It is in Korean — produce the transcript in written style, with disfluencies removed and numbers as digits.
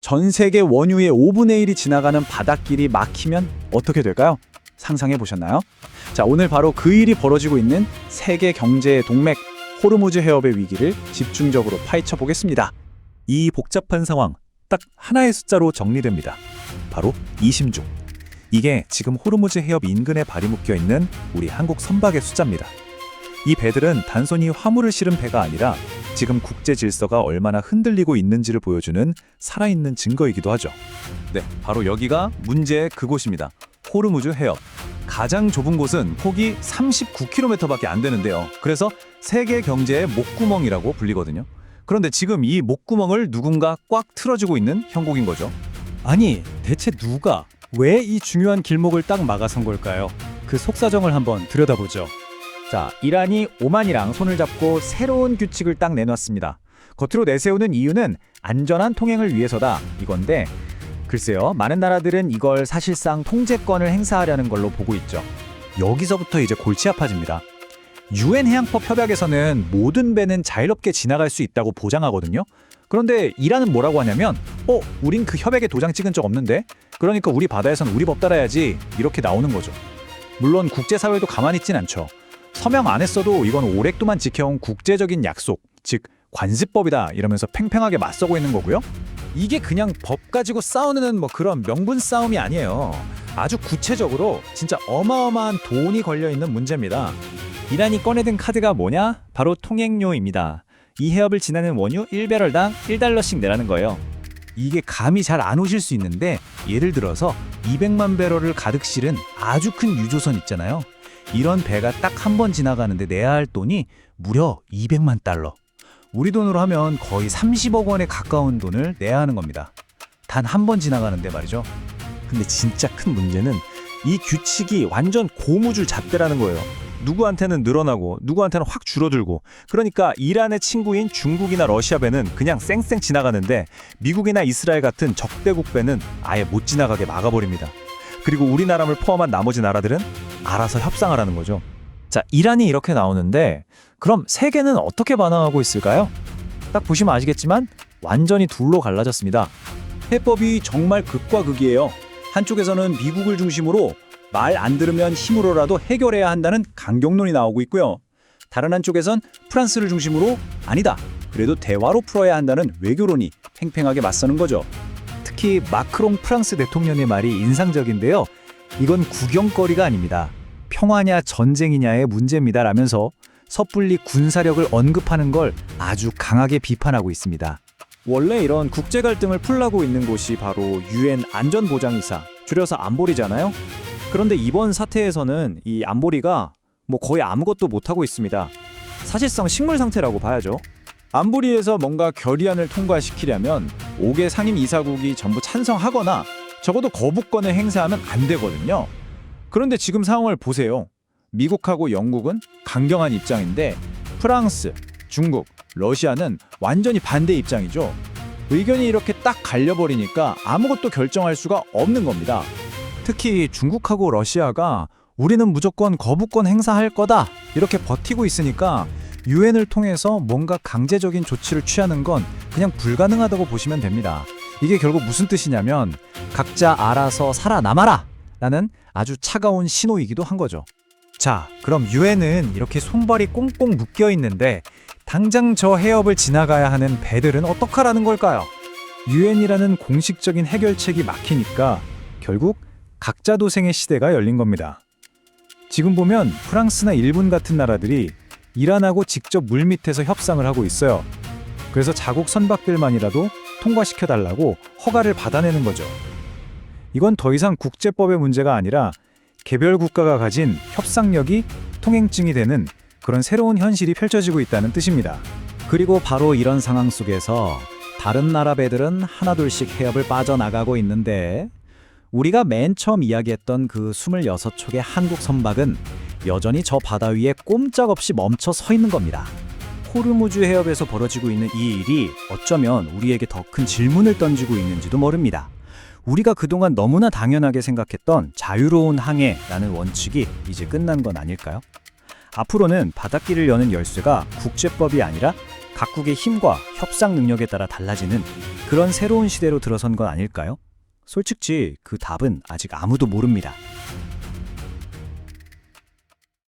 전 세계 원유의 5분의 1이 지나가는 바닷길이 막히면 어떻게 될까요? 상상해 보셨나요? 자, 오늘 바로 그 일이 벌어지고 있는 세계 경제의 동맥, 호르무즈 해협의 위기를 집중적으로 파헤쳐 보겠습니다. 이 복잡한 상황 딱 하나의 숫자로 정리됩니다. 바로 이심중. 이게 지금 호르무즈 해협 인근에 발이 묶여 있는 우리 한국 선박의 숫자입니다. 이 배들은 단순히 화물을 실은 배가 아니라 지금 국제 질서가 얼마나 흔들리고 있는지를 보여주는 살아있는 증거이기도 하죠. 네, 바로 여기가 문제의 그곳입니다. 호르무즈 해협. 가장 좁은 곳은 폭이 39km밖에 안 되는데요. 그래서 세계 경제의 목구멍이라고 불리거든요. 그런데 지금 이 목구멍을 누군가 꽉 틀어주고 있는 형국인 거죠. 아니, 대체 누가 왜 이 중요한 길목을 딱 막아선 걸까요? 그 속사정을 한번 들여다보죠. 자, 이란이 오만이랑 손을 잡고 새로운 규칙을 딱 내놨습니다. 겉으로 내세우는 이유는 안전한 통행을 위해서다 이건데, 글쎄요, 많은 나라들은 이걸 사실상 통제권을 행사하려는 걸로 보고 있죠. 여기서부터 이제 골치 아파집니다. 유엔 해양법 협약에서는 모든 배는 자유롭게 지나갈 수 있다고 보장하거든요. 그런데 이란은 뭐라고 하냐면 우린 그 협약에 도장 찍은 적 없는데, 그러니까 우리 바다에선 우리 법 따라야지, 이렇게 나오는 거죠. 물론 국제사회도 가만히 있진 않죠. 서명 안 했어도 이건 오랫동안 지켜온 국제적인 약속, 즉 관습법이다 이러면서 팽팽하게 맞서고 있는 거고요. 이게 그냥 법 가지고 싸우는 그런 명분 싸움이 아니에요. 아주 구체적으로 진짜 어마어마한 돈이 걸려있는 문제입니다. 이란이 꺼내든 카드가 뭐냐? 바로 통행료입니다. 이 해협을 지나는 원유 1배럴당 1달러씩 내라는 거예요. 이게 감이 잘 안 오실 수 있는데, 예를 들어서 200만 배럴을 가득 실은 아주 큰 유조선 있잖아요. 이런 배가 딱 한 번 지나가는데 내야 할 돈이 무려 200만 달러. 우리 돈으로 하면 거의 30억 원에 가까운 돈을 내야 하는 겁니다. 단 한 번 지나가는데 말이죠. 근데 진짜 큰 문제는 이 규칙이 완전 고무줄 잣대라는 거예요. 누구한테는 늘어나고 누구한테는 확 줄어들고, 그러니까 이란의 친구인 중국이나 러시아 배는 그냥 쌩쌩 지나가는데 미국이나 이스라엘 같은 적대국 배는 아예 못 지나가게 막아버립니다. 그리고 우리나라를 포함한 나머지 나라들은 알아서 협상하라는 거죠. 자, 이란이 이렇게 나오는데 그럼 세계는 어떻게 반응하고 있을까요? 딱 보시면 아시겠지만 완전히 둘로 갈라졌습니다. 해법이 정말 극과 극이에요. 한쪽에서는 미국을 중심으로 말 안 들으면 힘으로라도 해결해야 한다는 강경론이 나오고 있고요. 다른 한쪽에선 프랑스를 중심으로 아니다, 그래도 대화로 풀어야 한다는 외교론이 팽팽하게 맞서는 거죠. 특히 마크롱 프랑스 대통령의 말이 인상적인데요. 이건 구경거리가 아닙니다. 평화냐 전쟁이냐의 문제입니다 라면서 섣불리 군사력을 언급하는 걸 아주 강하게 비판하고 있습니다. 원래 이런 국제 갈등을 풀라고 있는 곳이 바로 유엔 안전보장이사, 줄여서 안보리잖아요. 그런데 이번 사태에서는 이 안보리가 거의 아무것도 못하고 있습니다. 사실상 식물 상태라고 봐야죠. 안보리에서 뭔가 결의안을 통과시키려면 5개 상임 이사국이 전부 찬성하거나 적어도 거부권을 행사하면 안 되거든요. 그런데 지금 상황을 보세요. 미국하고 영국은 강경한 입장인데 프랑스, 중국, 러시아는 완전히 반대 입장이죠. 의견이 이렇게 딱 갈려버리니까 아무것도 결정할 수가 없는 겁니다. 특히 중국하고 러시아가 우리는 무조건 거부권 행사할 거다 이렇게 버티고 있으니까 유엔을 통해서 뭔가 강제적인 조치를 취하는 건 그냥 불가능하다고 보시면 됩니다. 이게 결국 무슨 뜻이냐면 각자 알아서 살아남아라 라는 아주 차가운 신호이기도 한 거죠. 자, 그럼 유엔은 이렇게 손발이 꽁꽁 묶여 있는데 당장 저 해협을 지나가야 하는 배들은 어떡하라는 걸까요? 유엔이라는 공식적인 해결책이 막히니까 결국 각자 도생의 시대가 열린 겁니다. 지금 보면 프랑스나 일본 같은 나라들이 이란하고 직접 물밑에서 협상을 하고 있어요. 그래서 자국 선박들만이라도 통과시켜달라고 허가를 받아내는 거죠. 이건 더 이상 국제법의 문제가 아니라 개별 국가가 가진 협상력이 통행증이 되는 그런 새로운 현실이 펼쳐지고 있다는 뜻입니다. 그리고 바로 이런 상황 속에서 다른 나라 배들은 하나둘씩 해협을 빠져나가고 있는데, 우리가 맨 처음 이야기했던 그 26척의 한국 선박은 여전히 저 바다 위에 꼼짝없이 멈춰 서 있는 겁니다. 호르무즈 해협에서 벌어지고 있는 이 일이 어쩌면 우리에게 더 큰 질문을 던지고 있는지도 모릅니다. 우리가 그동안 너무나 당연하게 생각했던 자유로운 항해라는 원칙이 이제 끝난 건 아닐까요? 앞으로는 바닷길을 여는 열쇠가 국제법이 아니라 각국의 힘과 협상 능력에 따라 달라지는 그런 새로운 시대로 들어선 건 아닐까요? 솔직히 그 답은 아직 아무도 모릅니다.